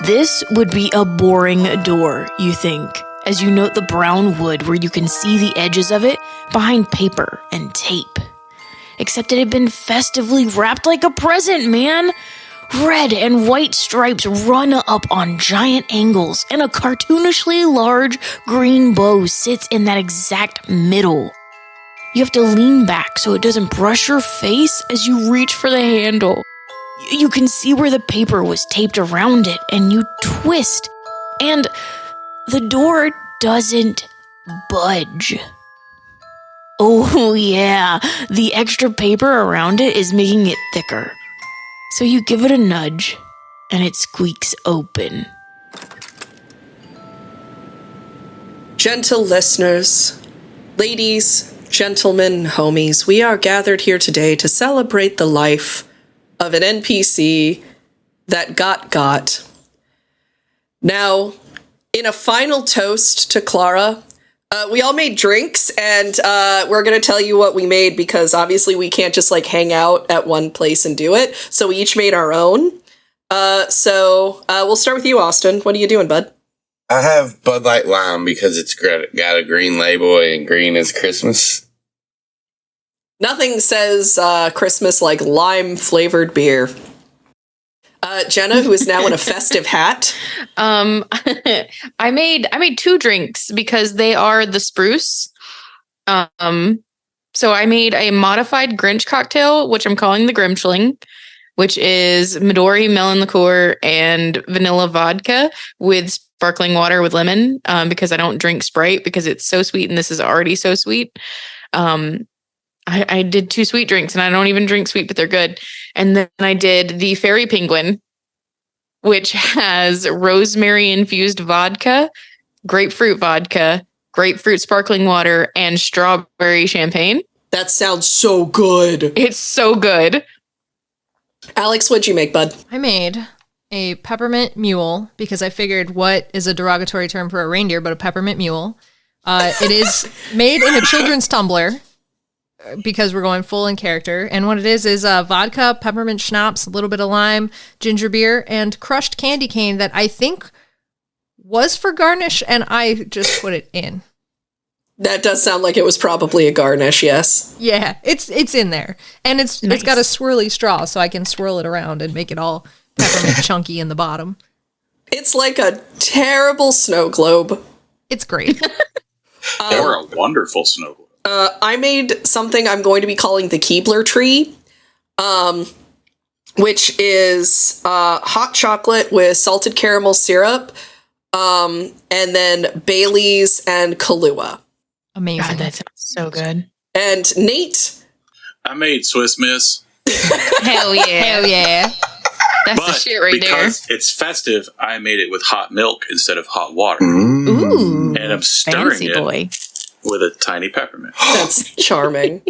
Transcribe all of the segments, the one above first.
This would be a boring door, you think, as you note the brown wood where you can see the edges of it behind paper and tape. Except it had been festively wrapped like a present, man! Red and white stripes run up on giant angles, and a cartoonishly large green bow sits in that exact middle. You have to lean back so it doesn't brush your face as you reach for the handle. You can see where the paper was taped around it, and you twist, and the door doesn't budge. Oh yeah, the extra paper around it is making it thicker. So you give it a nudge, and it squeaks open. Gentle listeners, ladies, gentlemen, homies, we are gathered here today to celebrate the life of an NPC that got. Now, in a final toast to Clara, we all made drinks, and we're going to tell you what we made because obviously we can't just like hang out at one place and do it. So we each made our own. So we'll start with you, Austin. What are you doing, bud? I have Bud Light Lime because it's got a green label and green is Christmas. Nothing says Christmas like lime-flavored beer. Jenna, who is now in a festive hat. I made 2 drinks because they are the Spruce. So I made a modified Grinch cocktail, which I'm calling the Grimchling, which is Midori melon liqueur and vanilla vodka with sparkling water with lemon, because I don't drink Sprite because it's so sweet and this is already so sweet. I did 2 sweet drinks, and I don't even drink sweet, but they're good. And then I did the Fairy Penguin, which has rosemary-infused vodka, grapefruit sparkling water, and strawberry champagne. That sounds so good. It's so good. Alex, what'd you make, bud? I made a peppermint mule because I figured what is a derogatory term for a reindeer but a peppermint mule. It is made in a children's tumbler, because we're going full in character. And what it is vodka, peppermint schnapps, a little bit of lime, ginger beer, and crushed candy cane that I think was for garnish, and I just put it in. That does sound like it was probably a garnish, yes. Yeah, it's in there. And it's got a swirly straw, so I can swirl it around and make it all peppermint chunky in the bottom. It's like a terrible snow globe. It's great. Or a wonderful snow globe. I made something I'm going to be calling the Keebler tree, which is hot chocolate with salted caramel syrup, and then Bailey's and Kahlua. Amazing. God, that sounds so good. And Nate? I made Swiss Miss. Hell yeah. Hell yeah. That's the shit right there. Because it's festive, I made it with hot milk instead of hot water. Ooh. And I'm stirring Fancy it boy. with a tiny peppermint. That's charming.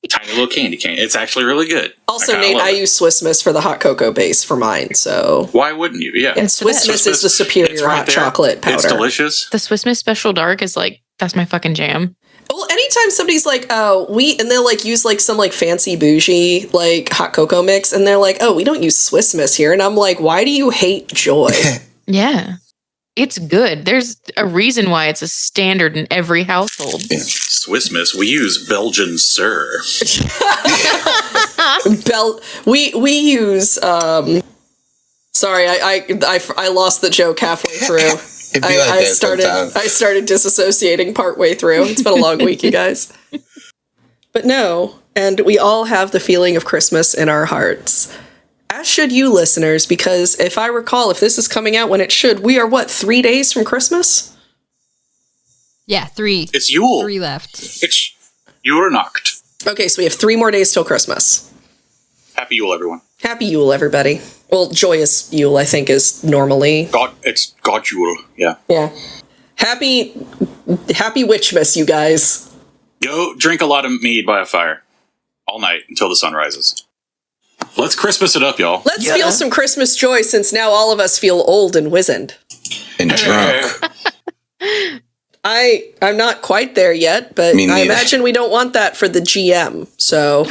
Tiny little candy cane. It's actually really good. Also, Nate, I use Swiss Miss for the hot cocoa base for mine, so... Why wouldn't you? Yeah. And Swiss Miss is the superior hot chocolate powder. It's delicious. The Swiss Miss Special Dark is like, that's my fucking jam. Well, anytime somebody's like, oh, and they'll like use like some like fancy bougie like hot cocoa mix, and they're like, oh, we don't use Swiss Miss here. And I'm like, why do you hate Joy? Yeah. It's good. There's a reason why it's a standard in every household. Yeah. Swiss Miss, we use Belgian Sir. We use sorry, I lost the joke halfway through. I started disassociating partway through. It's been a long week, you guys. But no, and we all have the feeling of Christmas in our hearts. As should you, listeners, because if I recall, if this is coming out when it should, we are, 3 days from Christmas? Yeah, 3. It's Yule. 3 left. It's Yule-Nacht. Okay, so we have 3 more days till Christmas. Happy Yule, everyone. Happy Yule, everybody. Well, joyous Yule, I think, is normally... It's God Yule, yeah. Yeah. Happy Witchmas, you guys. Go drink a lot of mead by a fire. All night until the sun rises. Let's Christmas it up, y'all. Let's feel some Christmas joy, since now all of us feel old and wizened. And drunk. I'm not quite there yet, but I imagine we don't want that for the GM, so...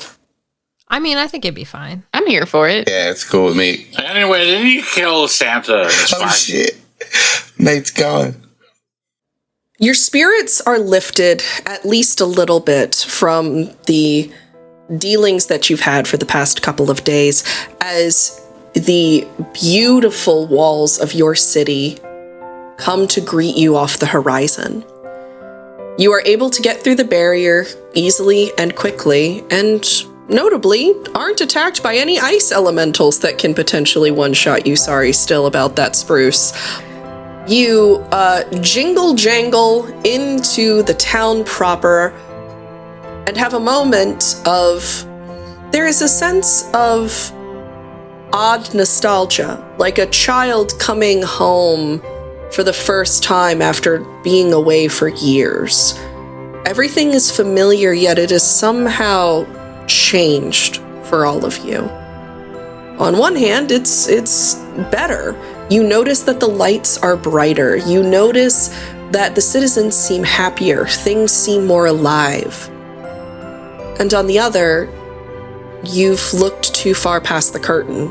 I mean, I think it'd be fine. I'm here for it. Yeah, it's cool with me. Anyway, did you kill Santa? It's Oh, fine. shit. Nate's gone. Your spirits are lifted at least a little bit from the dealings that you've had for the past couple of days as the beautiful walls of your city come to greet you off the horizon. You are able to get through the barrier easily and quickly, and notably aren't attacked by any ice elementals that can potentially one-shot you. Sorry still about that, Spruce. You jingle jangle into the town proper and have a moment of, there is a sense of odd nostalgia, like a child coming home for the first time after being away for years. Everything is familiar, yet it is somehow changed for all of you. On one hand, it's better. You notice that the lights are brighter. You notice that the citizens seem happier. Things seem more alive. And on the other, you've looked too far past the curtain.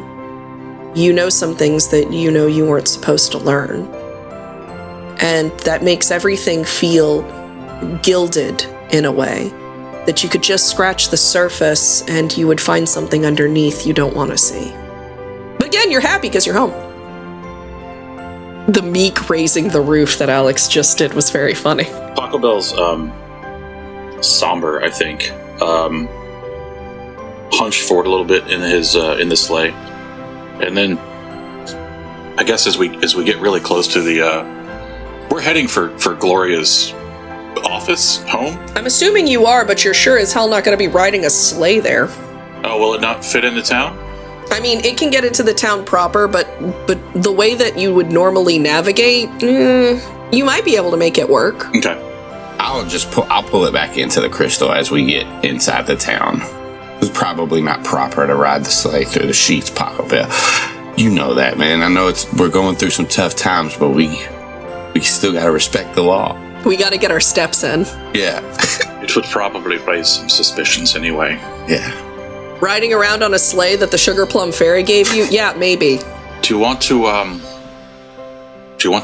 You know some things that you know you weren't supposed to learn. And that makes everything feel gilded in a way, that you could just scratch the surface and you would find something underneath you don't want to see. But again, you're happy because you're home. The meek raising the roof that Alex just did was very funny. Pachelbel's somber, I think. Hunched forward a little bit in his in the sleigh, and then I guess as we get really close to the, we're heading for Gloria's office, home. I'm assuming you are, but you're sure as hell not going to be riding a sleigh there. Oh, will it not fit into town? I mean, it can get into the town proper, but the way that you would normally navigate, you might be able to make it work. Okay. I'll pull it back into the crystal as we get inside the town. It's probably not proper to ride the sleigh through the sheets, Pachelbel. You know that, man. I know we're going through some tough times, but we still gotta respect the law. We gotta get our steps in. Yeah. It would probably raise some suspicions anyway. Yeah. Riding around on a sleigh that the Sugar Plum Fairy gave you? Yeah, maybe. Do you want to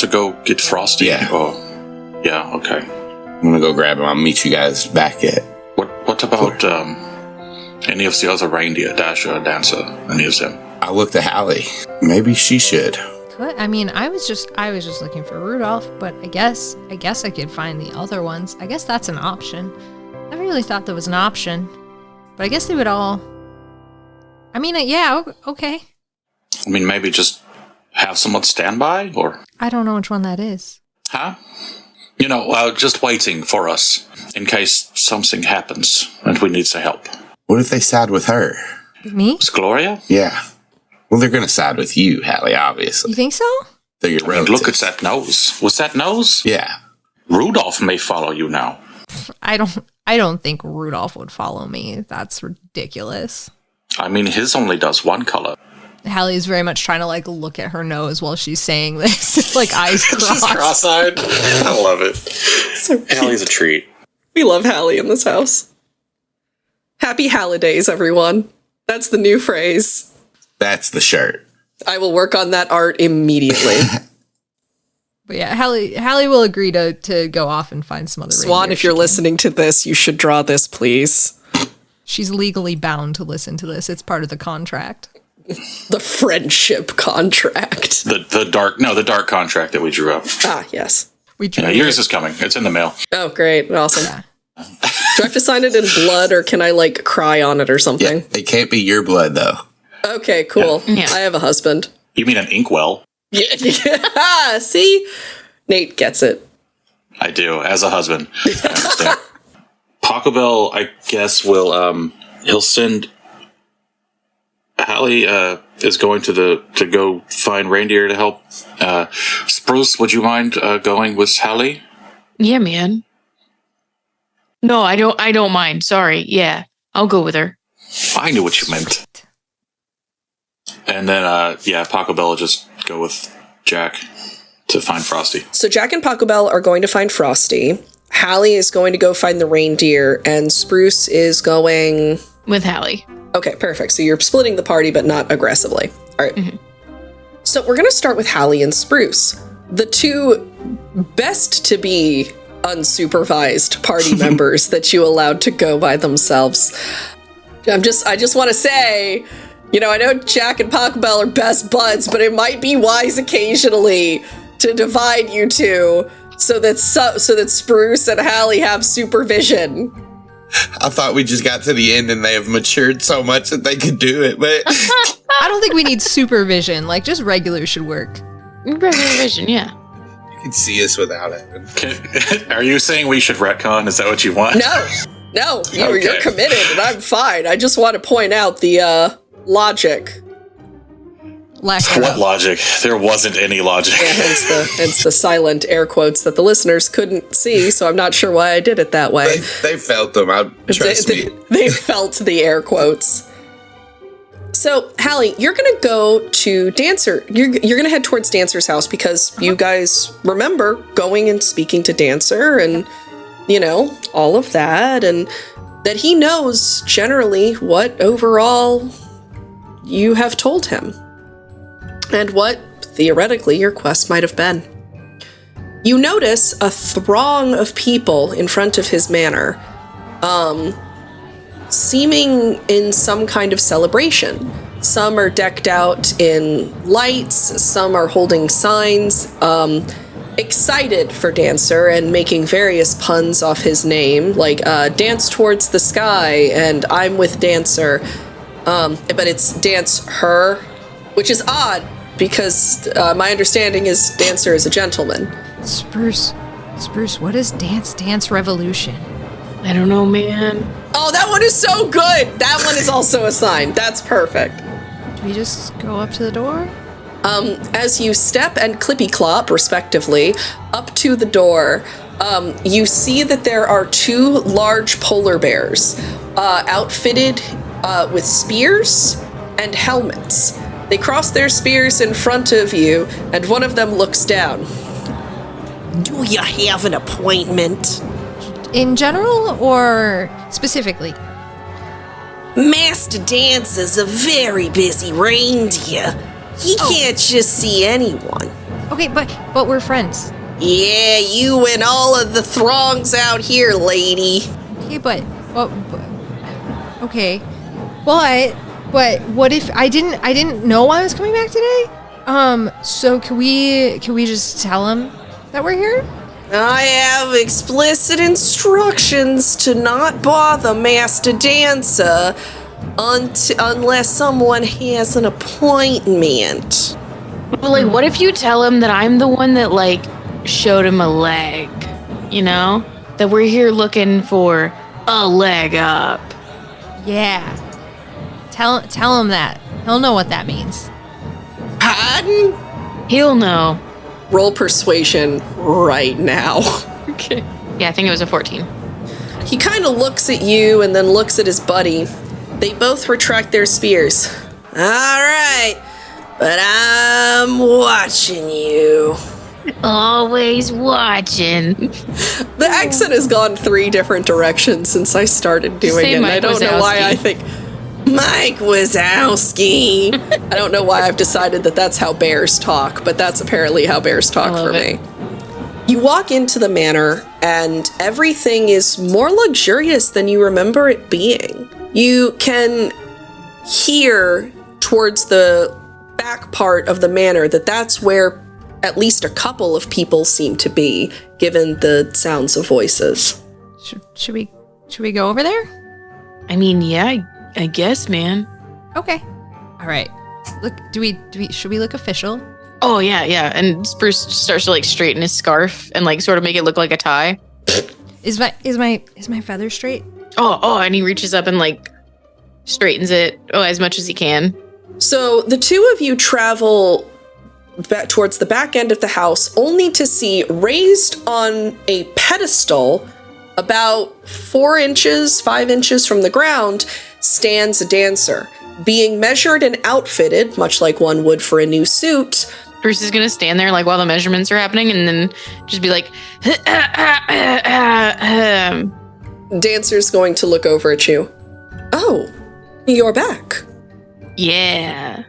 go get Frosty? Yeah. Oh, yeah. Okay. I'm gonna go grab him. I'll meet you guys back at. What about any of the other reindeer, Dasher, Dancer, any of them? I looked at Halley. Maybe she should. What? I mean, I was just looking for Rudolph, but I guess I could find the other ones. I guess that's an option. Never really thought that was an option, but I guess they would all. I mean, yeah, okay. I mean, maybe just have someone stand by, or I don't know which one that is. huh? Just waiting for us in case something happens and we need some help. What if they side with her? Me? It's Gloria? Yeah. Well, they're gonna side with you, Halley, obviously. You think so? They're your I mean, relatives. look at that nose. Was that nose? Yeah. Rudolph may follow you now. I don't think Rudolph would follow me. That's ridiculous. I mean, his only does one color. Halley is very much trying to look at her nose while she's saying this, eyes crossed. cross-eyed. I love it. So Hallie's a treat. we love Halley in this house. Happy Hallidays, everyone. That's the new phrase. That's the shirt. I will work on that art immediately. But yeah, Halley will agree to go off and find some other Swan, reindeer if you're she can. listening to this, you should draw this, please. She's legally bound to listen to this. It's part of the contract. The friendship contract. The dark contract that we drew up. Ah, yes. We Yeah, drew yours is coming. It's in the mail. Oh, great. Awesome. Yeah. Do I have to sign it in blood, or can I, cry on it or something? Yeah. It can't be your blood, though. Okay, cool. Yeah. I have a husband. You mean an inkwell? Yeah, see? Nate gets it. I do, as a husband. I understand. Pachelbel, I guess, will he'll send Halley is going to go find reindeer to help. Spruce, would you mind going with Halley? Yeah, man. No, I don't mind. Sorry. Yeah, I'll go with her. I knew what you meant. And then Pachelbel will just go with Jack to find Frosty. So Jack and Pachelbel are going to find Frosty. Halley is going to go find the reindeer, and Spruce is going... With Halley. Okay, perfect. So you're splitting the party, but not aggressively. All right. Mhm. So we're going to start with Halley and Spruce, the two best to be unsupervised party members that you allowed to go by themselves. I just want to say, you know, I know Jack and Pachelbel are best buds, but it might be wise occasionally to divide you two so that Spruce and Halley have supervision. I thought we just got to the end and they have matured so much that they could do it, but I don't think we need supervision. Like, just regular should work. Regular vision, yeah. you can see us without it. Are you saying we should retcon? Is that what you want? No, you're Okay. committed, and I'm fine. I just want to point out the logic. What logic? There wasn't any logic. Yeah, hence the silent air quotes that the listeners couldn't see, so I'm not sure why I did it that way. They felt them. Trust me. They felt the air quotes. So, Halley, you're going to go to Dancer. You're going to head towards Dancer's house because you guys remember going and speaking to Dancer and, you know, all of that, and that he knows generally what overall you have told him and what, theoretically, your quest might have been. You notice a throng of people in front of his manor, seeming in some kind of celebration. Some are decked out in lights, some are holding signs, excited for Dancer and making various puns off his name, like Dance Towards the Sky and I'm with Dancer, but it's Dance Her, which is odd because my understanding is Dancer is a gentleman. Spruce, what is Dance Revolution? I don't know, man. Oh, that one is so good! That one is also a sign. That's perfect. Do we just go up to the door? As you step and clippy-clop, respectively, up to the door, you see that there are two large polar bears, outfitted with spears and helmets. They cross their spears in front of you, and one of them looks down. Do you have an appointment? In general or specifically? Master Dancer's a very busy reindeer. He can't just see anyone. Okay, but we're friends. Yeah, you and all of the throngs out here, lady. Okay, okay. But what if I didn't know I was coming back today? So can we just tell him that we're here? I have explicit instructions to not bother Master Dancer unless someone has an appointment. Well, like, what if you tell him that I'm the one that, like, showed him a leg? You know? That we're here looking for a leg up. Yeah. Tell him that. He'll know what that means. Pardon? He'll know. Roll persuasion right now. Okay. Yeah, I think it was a 14. He kind of looks at you and then looks at his buddy. They both retract their spears. All right, but I'm watching you. Always watching. The accent has gone 3 different directions since I started doing Say it, and Mike I don't know why Wazowski. I think... Mike Wazowski. I don't know why I've decided that that's how bears talk, but that's apparently how bears talk I love for it. me. You walk into the manor, and everything is more luxurious than you remember it being. You can hear towards the back part of the manor that that's where at least a couple of people seem to be, given the sounds of voices. Should we go over there? I mean, yeah, I guess, man. Okay. All right. Look, should we look official? Oh, yeah. And Spruce starts to, like, straighten his scarf and, like, sort of make it look like a tie. Is my feather straight? Oh, and he reaches up and, like, straightens it as much as he can. So the two of you travel back towards the back end of the house, only to see raised on a pedestal about 4 inches, 5 inches from the ground, stands a dancer, being measured and outfitted, much like one would for a new suit. Bruce is going to stand there, like, while the measurements are happening and then just be like, Dancer's going to look over at you. Oh, You're back. Yeah.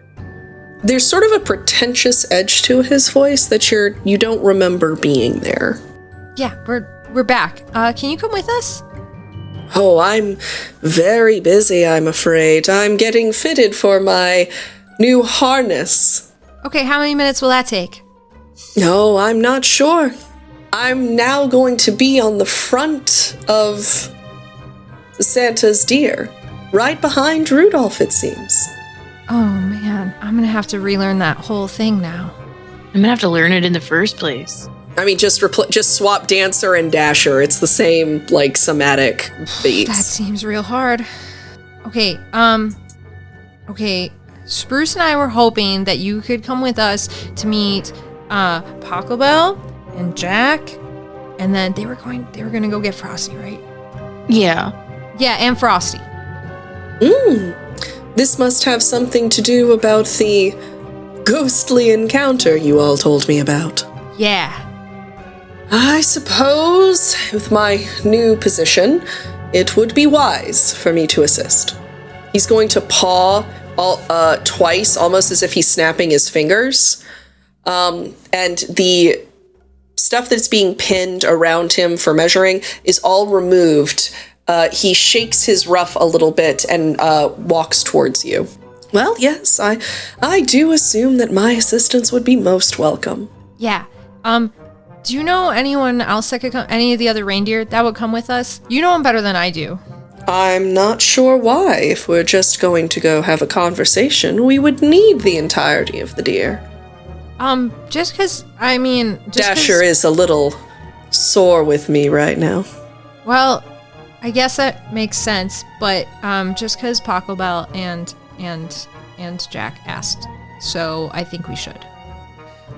There's sort of a pretentious edge to his voice that you don't remember being there. Yeah, we're back. Can you come with us? Oh, I'm very busy, I'm afraid. I'm getting fitted for my new harness. Okay, how many minutes will that take? No, I'm not sure. I'm now going to be on the front of Santa's deer, right behind Rudolph, it seems. Oh man, I'm gonna have to relearn that whole thing now. I'm gonna have to learn it in the first place. I mean, just swap Dancer and Dasher. It's the same, like, somatic beats. That seems real hard. Okay, Spruce and I were hoping that you could come with us to meet Pachelbel and Jack, and then they were gonna go get Frosty, right? Yeah. Yeah, and Frosty. This must have something to do about the ghostly encounter you all told me about. Yeah. I suppose, with my new position, it would be wise for me to assist. He's going to paw twice, almost as if he's snapping his fingers. And the stuff that's being pinned around him for measuring is all removed. He shakes his ruff a little bit and walks towards you. Well, yes, I do assume that my assistance would be most welcome. Yeah. Do you know anyone else that could come? Any of the other reindeer that would come with us? You know them better than I do. I'm not sure why. If we're just going to go have a conversation, we would need the entirety of the deer. Just because, I mean... Dasher is a little sore with me right now. Well, I guess that makes sense, but just because Pachelbel and Jack asked, so I think we should.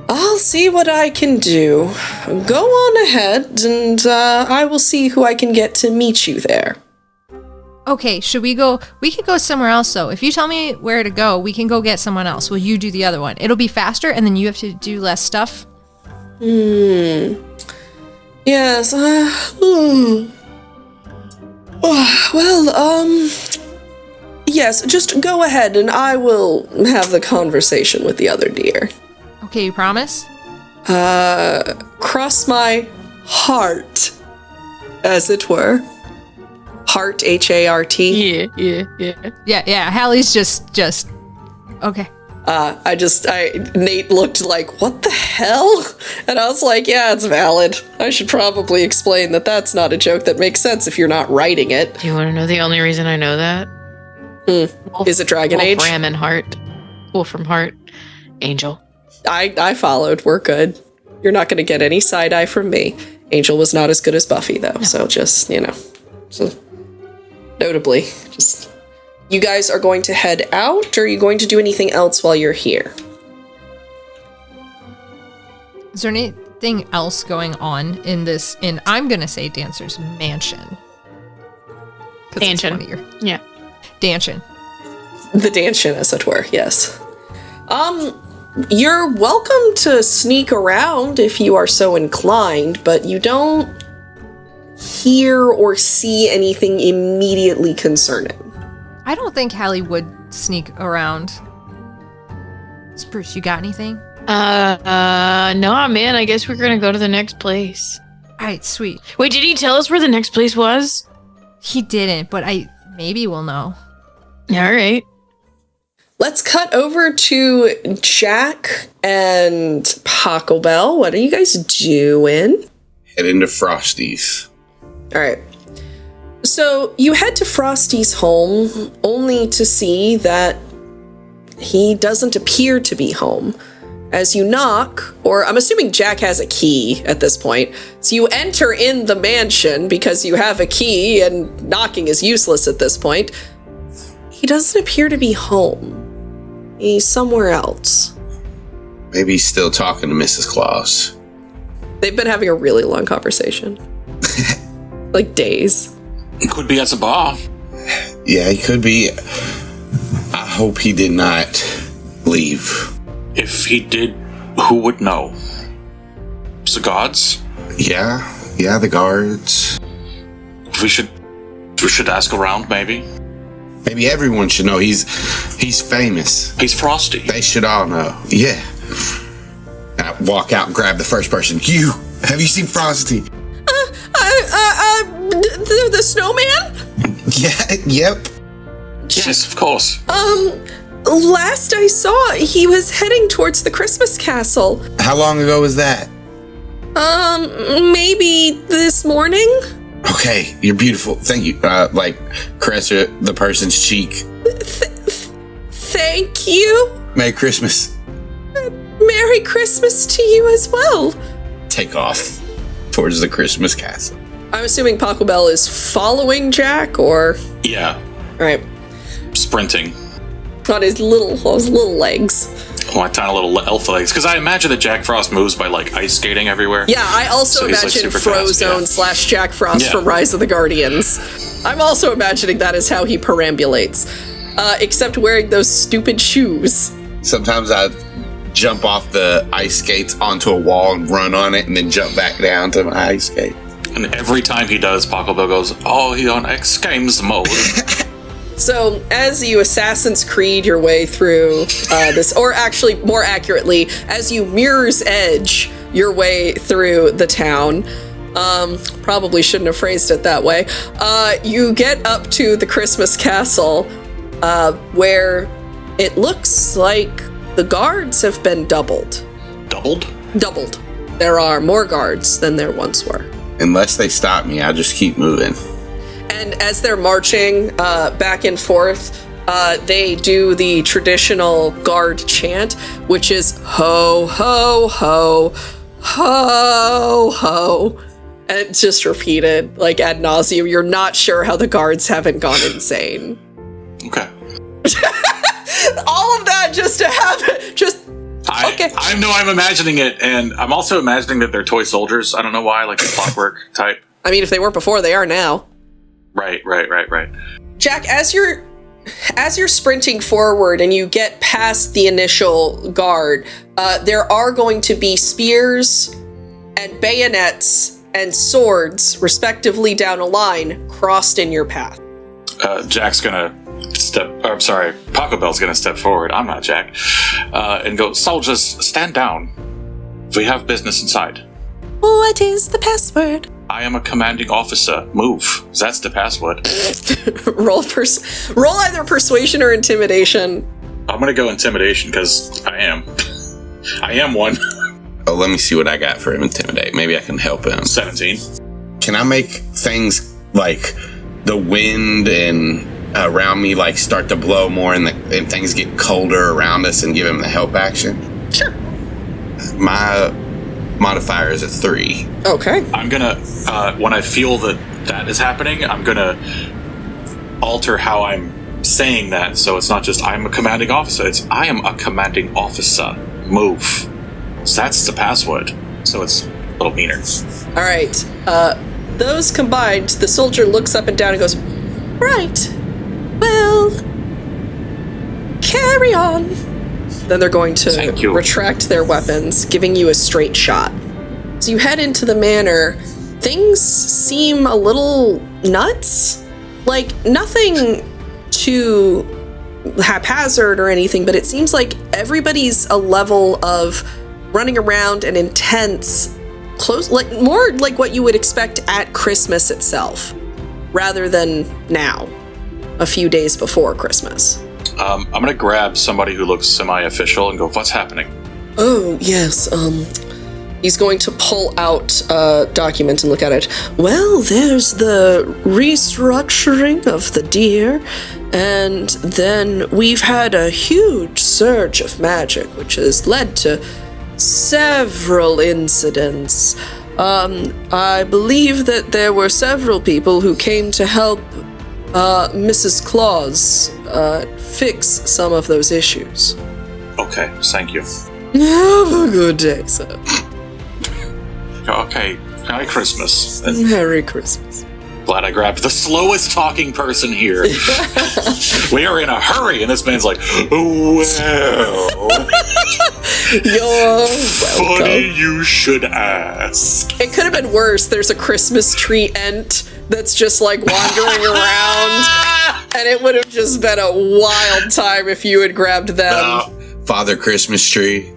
I'll see what I can do. Go on ahead, and I will see who I can get to meet you there. Okay, should we go? We could go somewhere else, though. If you tell me where to go, we can go get someone else. Will you do the other one? It'll be faster, and then you have to do less stuff. Yes, yes, just go ahead, and I will have the conversation with the other deer. Okay, you promise? Cross my heart, as it were. Heart, H-A-R-T. Yeah. Halley's just okay. Nate looked like, what the hell? And I was like, yeah, it's valid. I should probably explain that that's not a joke that makes sense if you're not writing it. Do you want to know the only reason I know that? Is it Dragon Age? Wolfram and Heart. Wolfram Heart. Angel. I followed. We're good. You're not going to get any side eye from me. Angel was not as good as Buffy, though. No. So just, notably, just... You guys are going to head out, or are you going to do anything else while you're here? Is there anything else going on in I'm going to say Dancer's mansion? Danchin'. Yeah. Danchin'. The Danchin', as it were, yes. You're welcome to sneak around if you are so inclined, but you don't hear or see anything immediately concerning. I don't think Halley would sneak around. Spruce, you got anything? No, man. I guess we're gonna go to the next place. All right, sweet. Wait, did he tell us where the next place was? He didn't, but maybe we'll know. All right. Let's cut over to Jack and Pachelbel. What are you guys doing? Head into Frosty's. All right. So you head to Frosty's home only to see that he doesn't appear to be home. As you knock, or I'm assuming Jack has a key at this point, so you enter in the mansion because you have a key and knocking is useless at this point. He doesn't appear to be home. He's somewhere else. Maybe he's still talking to Mrs. Claus. They've been having a really long conversation. Like days. It could be at the bar. Yeah, he could be. I hope he did not leave. If he did, who would know? The guards? Yeah, the guards. We should ask around, maybe. Maybe everyone should know. He's famous. He's Frosty. They should all know. Yeah. I walk out and grab the first person. You, have you seen Frosty? The snowman? Yeah, yep. Yes, of course. Last I saw, he was heading towards the Christmas castle. How long ago was that? Maybe this morning? Okay, you're beautiful. Thank you. Like, caress the person's cheek. Thank you. Merry Christmas. Merry Christmas to you as well. Take off towards the Christmas castle. I'm assuming Pachelbel is following Jack, or... Yeah. Right. Sprinting. On his little legs. My tiny little elf legs. Because I imagine that Jack Frost moves by, like, ice skating everywhere. Yeah, I also So he's, like, imagine super fast, Frozone / Jack Frost from Rise of the Guardians. I'm also imagining that is how he perambulates. Except wearing those stupid shoes. Sometimes I jump off the ice skates onto a wall and run on it and then jump back down to my ice skate. And every time he does, Pachelbel goes, "Oh, he on X Games mode." So, as you Assassin's Creed your way through this, or actually, more accurately, as you Mirror's Edge your way through the town, probably shouldn't have phrased it that way, you get up to the Christmas castle, where it looks like the guards have been doubled. Doubled? Doubled. There are more guards than there once were. Unless they stop me, I'll just keep moving. And as they're marching back and forth, they do the traditional guard chant, which is ho, ho, ho, ho, ho. And it's just repeated, like, ad nauseum. You're not sure how the guards haven't gone insane. Okay. All of that just to have it. Okay. I know I'm imagining it, and I'm also imagining that they're toy soldiers. I don't know why, like the clockwork type. I mean, if they weren't before, they are now. Right. Jack, as you're sprinting forward and you get past the initial guard, there are going to be spears and bayonets and swords, respectively, down a line, crossed in your path. Jack's gonna Pachelbel's gonna step forward. I'm not Jack. And go, "Soldiers, stand down. We have business inside." What is the password? "I am a commanding officer. Move." That's the password. Roll either persuasion or intimidation. I'm gonna go intimidation because I am. I am one. Oh, let me see what I got for him. Intimidate. Maybe I can help him. 17. Can I make things like the wind and around me like start to blow more and things get colder around us and give him the help action? Sure. My modifier is a 3. Okay. I'm gonna, when I feel that is happening, I'm gonna alter how I'm saying that, so it's not just "I'm a commanding officer," it's "I am a commanding officer. Move." So that's the password, so it's a little meaner. All right. Those combined, the soldier looks up and down and goes, "Right. Well, carry on." Then they're going to retract their weapons, giving you a straight shot. As you head into the manor, things seem a little nuts. Like, nothing too haphazard or anything, but it seems like everybody's a level of running around and intense, close, like more like what you would expect at Christmas itself, rather than now, a few days before Christmas. I'm gonna grab somebody who looks semi-official and go, "What's happening?" Oh, yes, he's going to pull out a document and look at it. Well, there's the restructuring of the deer, and then we've had a huge surge of magic, which has led to several incidents. I believe that there were several people who came to help Mrs. Claus fix some of those issues. Okay, thank you. Have a good day, sir. Okay, Merry Christmas. Merry Christmas. Glad I grabbed the slowest talking person here. We are in a hurry, and this man's like, well, You're funny welcome. you should ask. It could have been worse. There's a Christmas tree ent that's just like wandering around, and it would have just been a wild time if you had grabbed them. Father Christmas tree.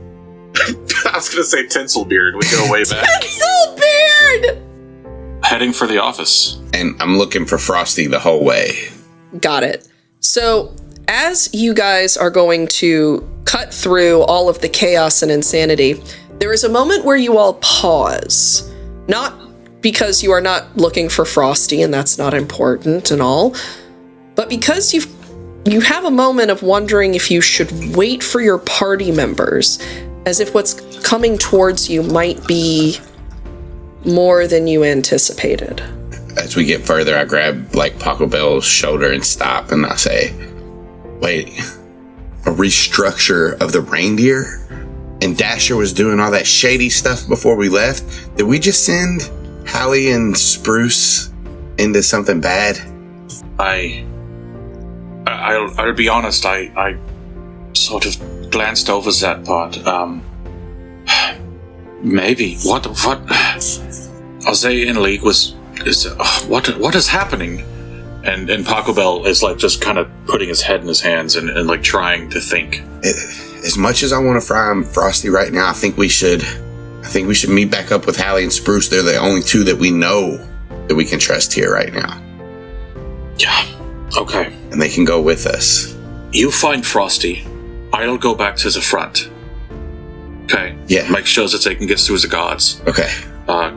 I was going to say Tinselbeard. We go way back. Tinselbeard! Heading for the office. And I'm looking for Frosty the whole way. Got it. So, as you guys are going to cut through all of the chaos and insanity, there is a moment where you all pause. Not because you are not looking for Frosty, and that's not important and all, but because you have a moment of wondering if you should wait for your party members, as if what's coming towards you might be more than you anticipated. As we get further, I grab like Pachelbel's shoulder and stop, and I say, wait, a restructure of the reindeer? And Dasher was doing all that shady stuff before we left? Did we just send Halley and Spruce into something bad? I'll be honest, I sort of glanced over that part. Maybe. What are they in league what is happening? And Pachelbel is like just kind of putting his head in his hands and like trying to think. As much as I want to fry him Frosty right now, I think we should meet back up with Halley and Spruce. They're the only two that we know that we can trust here right now. Yeah. Okay. And they can go with us. You find Frosty. I'll go back to the front. Okay. Yeah. Make sure that they can get through the guards. Okay.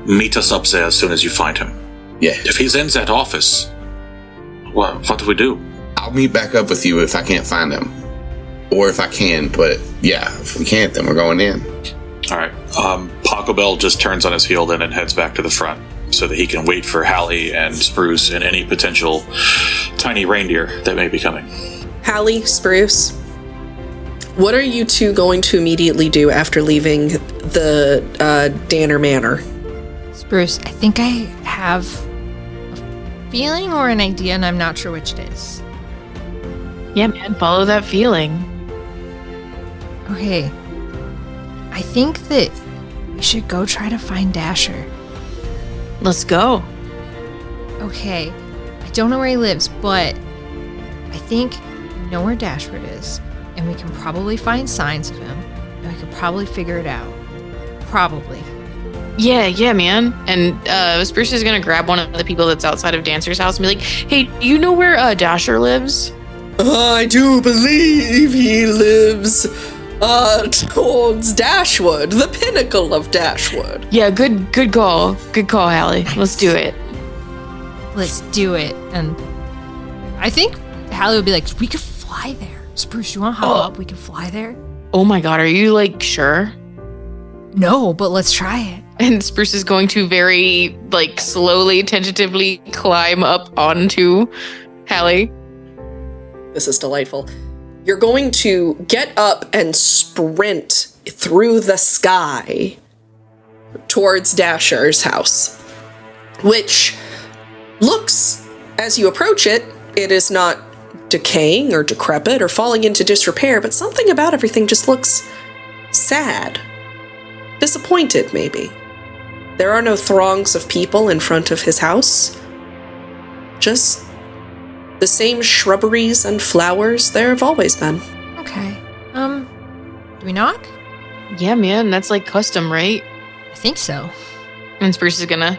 Meet us up there as soon as you find him. Yeah. If he's in that office, what do we do? I'll meet back up with you if I can't find him. Or if I can, but yeah, if we can't, then we're going in. All right. Pachelbel just turns on his heel then and heads back to the front so that he can wait for Halley and Spruce and any potential tiny reindeer that may be coming. Halley, Spruce, what are you two going to immediately do after leaving the Danner Manor? Spruce, I think I have a feeling or an idea, and I'm not sure which it is. Yeah, man, follow that feeling. Okay. I think that we should go try to find Dasher. Let's go. Okay. I don't know where he lives, but I think we know where Dashwood is, and we can probably find signs of him, and we could probably figure it out. Probably. Yeah, man. And Spruce is gonna grab one of the people that's outside of Dancer's house and be like, hey, do you know where Dasher lives? I do believe he lives towards Dashwood, the pinnacle of Dashwood. Yeah, good call. Good call, Halley. Let's do it. Let's do it. And I think Halley would be like, we could fly there. Spruce, you want to hop up? We can fly there? Oh my god, are you like sure? No, but let's try it. And Spruce is going to very like slowly, tentatively climb up onto Halley. This is delightful. You're going to get up and sprint through the sky towards Dasher's house, which looks, as you approach it, it is not decaying or decrepit or falling into disrepair, but something about everything just looks sad. Disappointed, maybe. There are no throngs of people in front of his house. Just the same shrubberies and flowers there have always been. Okay. Do we knock? Yeah, man, that's like custom, right? I think so. And Spruce is gonna...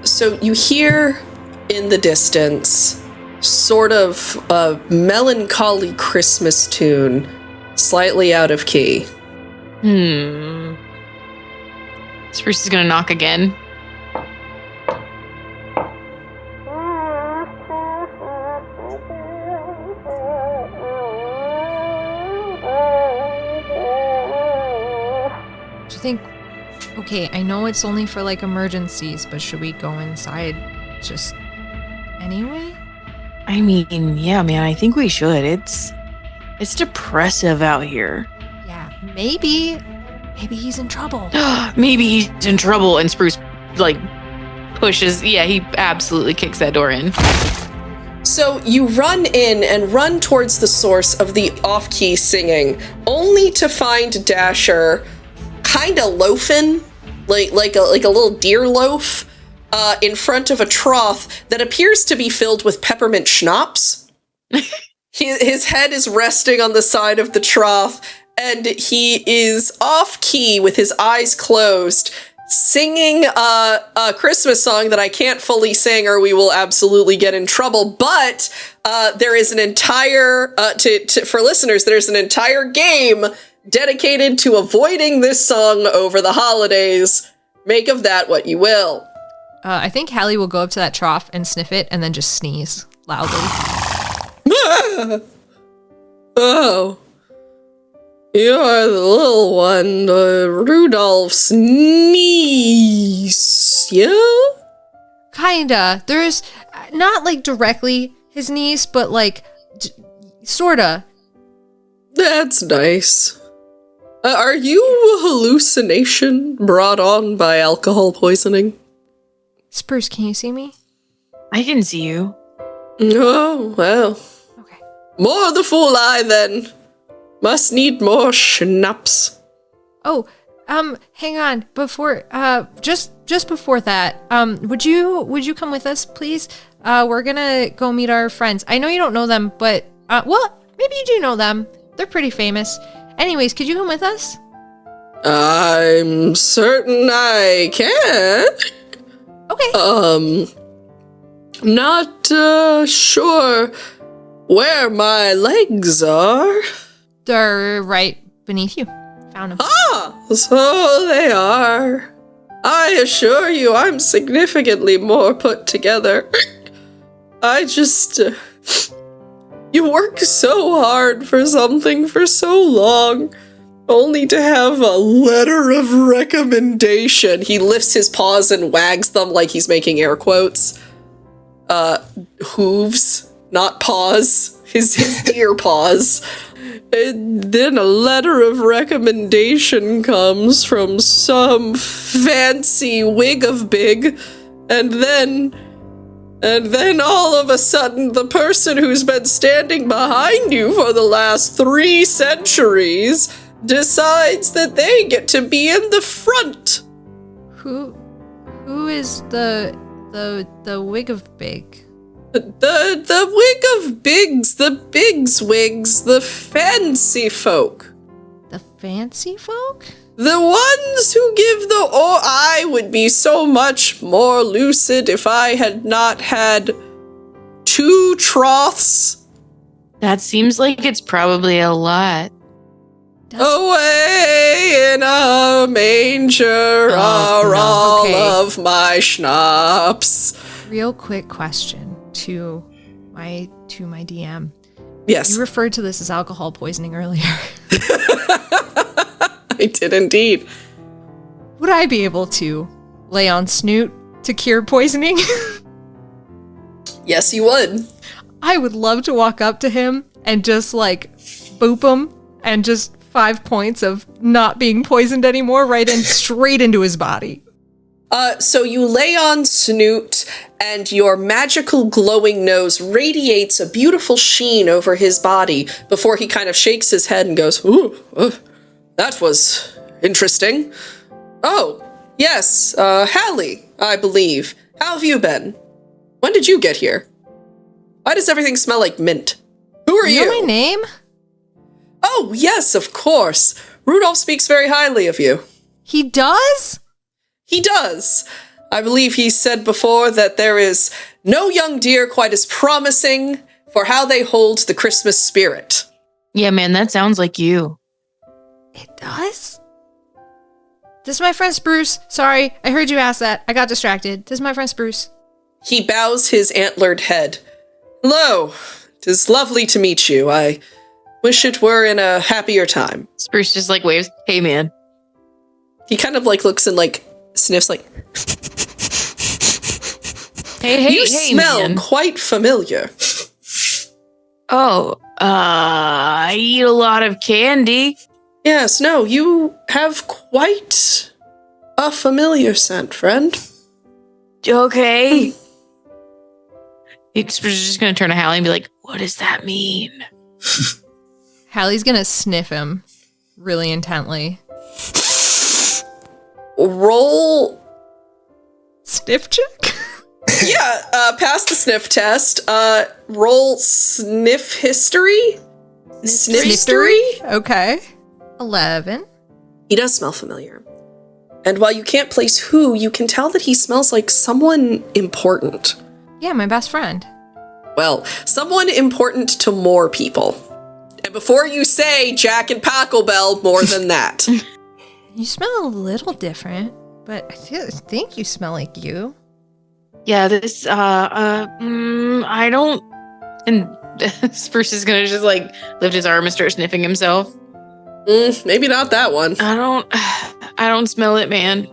So you hear in the distance sort of a melancholy Christmas tune, slightly out of key. Spruce is gonna knock again. Do you think... Okay, I know it's only for like emergencies, but should we go inside just anyway? I mean, yeah, man, I think we should. It's depressive out here. Yeah, maybe he's in trouble. Maybe he's in trouble. And Spruce, like, he absolutely kicks that door in. So you run in and run towards the source of the off-key singing, only to find Dasher kind of loafing, like a little deer loaf, in front of a trough that appears to be filled with peppermint schnapps. His head is resting on the side of the trough, and he is off-key with his eyes closed, singing a Christmas song that I can't fully sing or we will absolutely get in trouble, but there is an entire, for listeners, there's an entire game dedicated to avoiding this song over the holidays. Make of that what you will. I think Halley will go up to that trough and sniff it and then just sneeze loudly. Oh. You're the little one, Rudolph's niece, yeah? Kinda. There's not like directly his niece, but like sorta. That's nice. Are you a hallucination brought on by alcohol poisoning? Spruce, can you see me? I can see you. Oh, well. Okay. More the fool I, then. Must need more schnapps. Oh, hang on. Before, just before that, would you come with us, please? We're gonna go meet our friends. I know you don't know them, but, well, maybe you do know them. They're pretty famous. Anyways, could you come with us? I'm certain I can. Okay. Not, sure where my legs are. They're right beneath you. Found them. Ah, so they are. I assure you I'm significantly more put together. I just... you work so hard for something for so long, only to have a letter of recommendation. He lifts his paws and wags them like he's making air quotes. Hooves, not paws. His deer paws. And then a letter of recommendation comes from some fancy wig of big, and then all of a sudden the person who's been standing behind you for the last 3 centuries decides that they get to be in the front. Who is the wig of big? The wig of bigs, the bigs wigs, the fancy folk. The fancy folk? The ones who give the I would be so much more lucid if I had not had 2 troughs. That seems like it's probably a lot. Away in a manger are all of my schnapps. Real quick question to my DM. Yes. You referred to this as alcohol poisoning earlier. I did indeed. Would I be able to lay on Snoot to cure poisoning? Yes, you would. I would love to walk up to him and just like boop him and just 5 points of not being poisoned anymore right in straight into his body. So you lay on Snoot, and your magical glowing nose radiates a beautiful sheen over his body before he kind of shakes his head and goes, ooh, that was interesting. Oh, yes, Halley, I believe. How have you been? When did you get here? Why does everything smell like mint? Who are you? You know my name? Oh, yes, of course. Rudolph speaks very highly of you. He does? He does. I believe he said before that there is no young deer quite as promising for how they hold the Christmas spirit. Yeah, man, that sounds like you. It does? This is my friend Spruce. Sorry, I heard you ask that. I got distracted. This is my friend Spruce. He bows his antlered head. Hello. It is lovely to meet you. I wish it were in a happier time. Spruce just like waves, hey, man. He kind of like looks and like sniffs like, Hey, you smell man. quite familiar. Oh, I eat a lot of candy. Yes, no, you have quite a familiar scent, friend. Okay. Spruce is just going to turn to Halley and be like, what does that mean? Halley's going to sniff him really intently. Roll. Sniff check? Yeah, pass the sniff test. Roll sniff history? Sniffstory? Okay. 11. He does smell familiar. And while you can't place who, you can tell that he smells like someone important. Yeah, my best friend. Well, someone important to more people. And before you say Jack and Pachelbel, more than that. You smell a little different, but I think you smell like you. Yeah, this, I don't... And Spruce is gonna just, like, lift his arm and start sniffing himself. Maybe not that one. I don't smell it, man.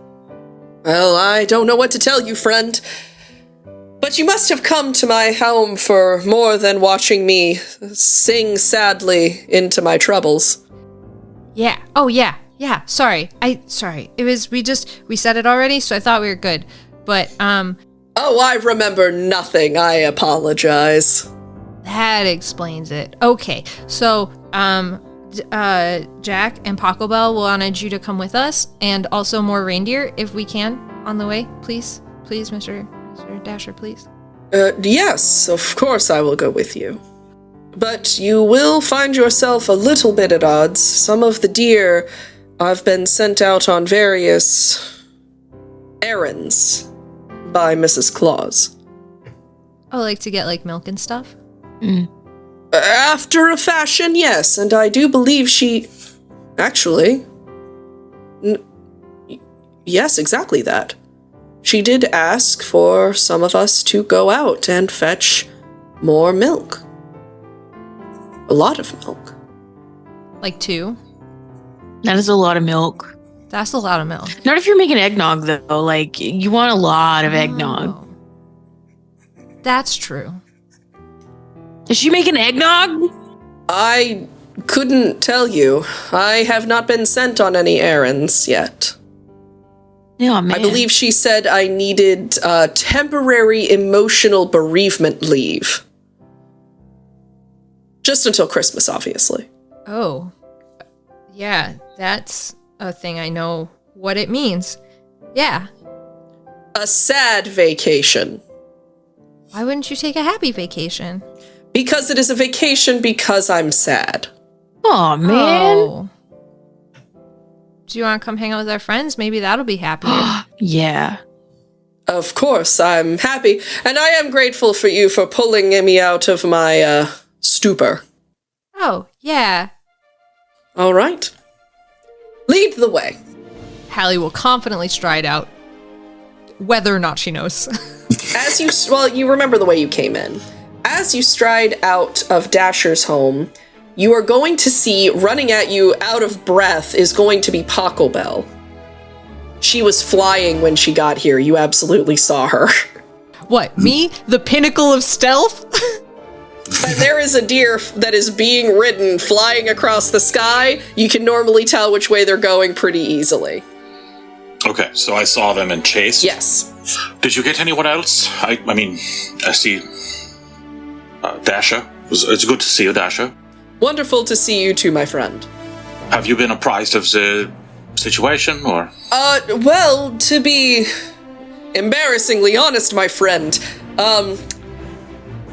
Well, I don't know what to tell you, friend. But you must have come to my home for more than watching me sing sadly into my troubles. Yeah. Oh, yeah. Yeah. Sorry. It was, we said it already, so I thought we were good. But, Oh, I remember nothing. I apologize. that explains it. Okay. So, Jack and Pachelbel wanted you to come with us, and also more reindeer, if we can, on the way. Please, Mr. Dasher, please. Yes, of course I will go with you. But you will find yourself a little bit at odds. Some of the deer have been sent out on various errands by Mrs. Claus. Oh, like to get, like, milk and stuff? After a fashion, yes, and I do believe she... Actually... yes, exactly that. She did ask for some of us to go out and fetch more milk. A lot of milk. Like 2? That is a lot of milk. That's a lot of milk. Not if you're making eggnog, though. Like, you want a lot of eggnog. Oh. That's true. Is she making eggnog? I couldn't tell you. I have not been sent on any errands yet. Yeah, man. I believe she said I needed temporary emotional bereavement leave. Just until Christmas, obviously. Oh. Yeah, that's a thing I know what it means. Yeah. A sad vacation. Why wouldn't you take a happy vacation? Because it is a vacation because I'm sad. Aw, man. Oh. Do you want to come hang out with our friends? Maybe that'll be happier. Yeah. Of course, I'm happy. And I am grateful for you for pulling me out of my stupor. Oh, yeah. All right. Lead the way. Halley will confidently stride out, whether or not she knows. You remember the way you came in. As you stride out of Dasher's home, you are going to see, running at you out of breath, is going to be Pachelbel. She was flying when she got here. You absolutely saw her. What, me? The pinnacle of stealth? And there is a deer that is being ridden, flying across the sky. You can normally tell which way they're going pretty easily. Okay, so I saw them and chased. Yes. Did you get anyone else? I mean, I see Dasher. It's good to see you, Dasher. Wonderful to see you too, my friend. Have you been apprised of the situation, or? Well, to be embarrassingly honest, my friend,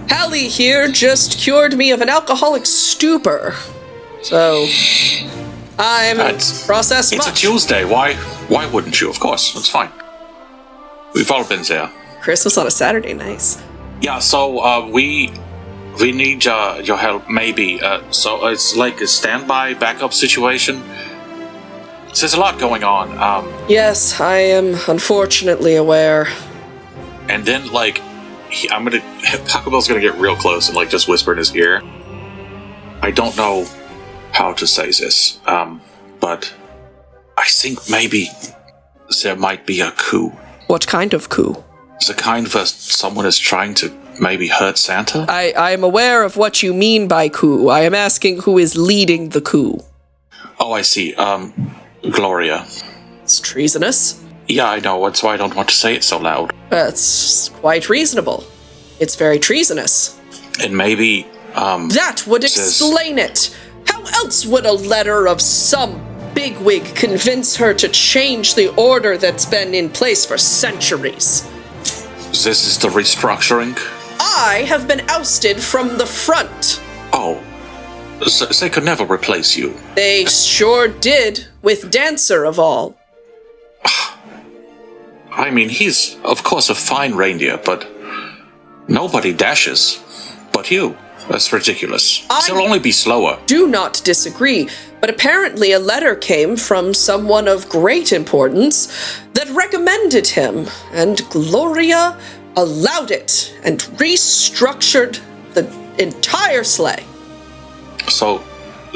Halley here just cured me of an alcoholic stupor. So, I haven't processed much. It's a Tuesday. Why wouldn't you? Of course, it's fine. We've all been there. Christmas on a Saturday, nice. Yeah, so we need your help, maybe. So it's like a standby backup situation. There's a lot going on. Yes, I am unfortunately aware. And then, Pachelbel's gonna get real close and just whisper in his ear. I don't know how to say this, but I think maybe there might be a coup. What kind of coup? It's a kind where someone is trying to maybe hurt Santa? I am aware of what you mean by coup. I am asking who is leading the coup. Oh, I see. Gloria. It's treasonous. Yeah, I know. That's why I don't want to say it so loud. That's quite reasonable. It's very treasonous. And maybe, That would explain it. How else would a letter of some bigwig convince her to change the order that's been in place for centuries? this is the restructuring? I have been ousted from the front. Oh, they could never replace you. They sure did, with Dancer of all. I mean, he's, of course, a fine reindeer, but nobody dashes. But you. That's ridiculous. He'll only be slower. Do not disagree, but apparently a letter came from someone of great importance that recommended him, and Gloria allowed it and restructured the entire sleigh. So,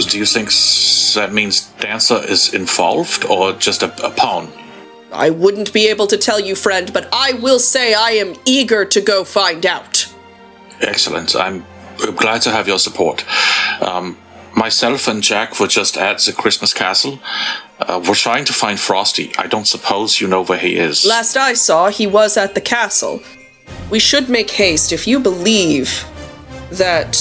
do you think that means Dancer is involved, or just a pawn? I wouldn't be able to tell you, friend, but I will say I am eager to go find out. Excellent. I'm glad to have your support. Myself and Jack were just at the Christmas castle. We're trying to find Frosty. I don't suppose you know where he is. Last I saw, he was at the castle. We should make haste if you believe that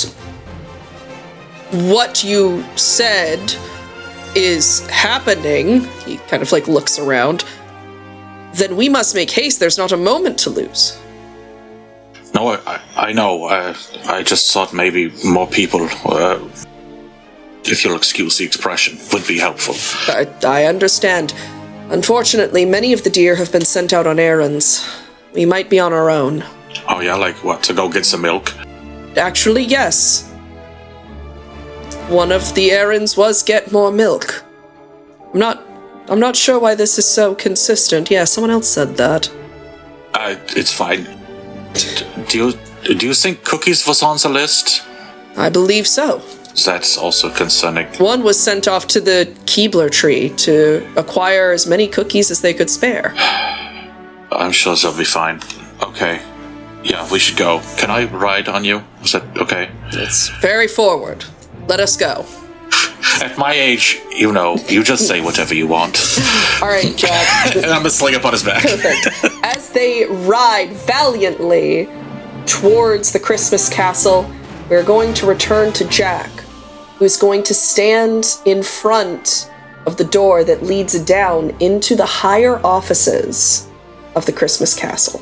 what you said is happening. He kind of like looks around. Then we must make haste. There's not a moment to lose. No, I know. I just thought maybe more people, if you'll excuse the expression, would be helpful. I understand. Unfortunately, many of the deer have been sent out on errands. We might be on our own. Oh yeah, like what, to go get some milk? Actually, yes. One of the errands was get more milk. I'm not sure why this is so consistent. Yeah, someone else said that. It's fine. Do you think cookies was on the list? I believe so. That's also concerning. One was sent off to the Keebler tree to acquire as many cookies as they could spare. I'm sure they'll be fine. Okay. Yeah, we should go. Can I ride on you? Is that okay? It's very forward. Let us go. At my age, you know, you just say whatever you want. All right, Jack. And I'm gonna sling up on his back. Perfect. As they ride valiantly towards the Christmas castle, we're going to return to Jack, who's going to stand in front of the door that leads down into the higher offices of the Christmas castle.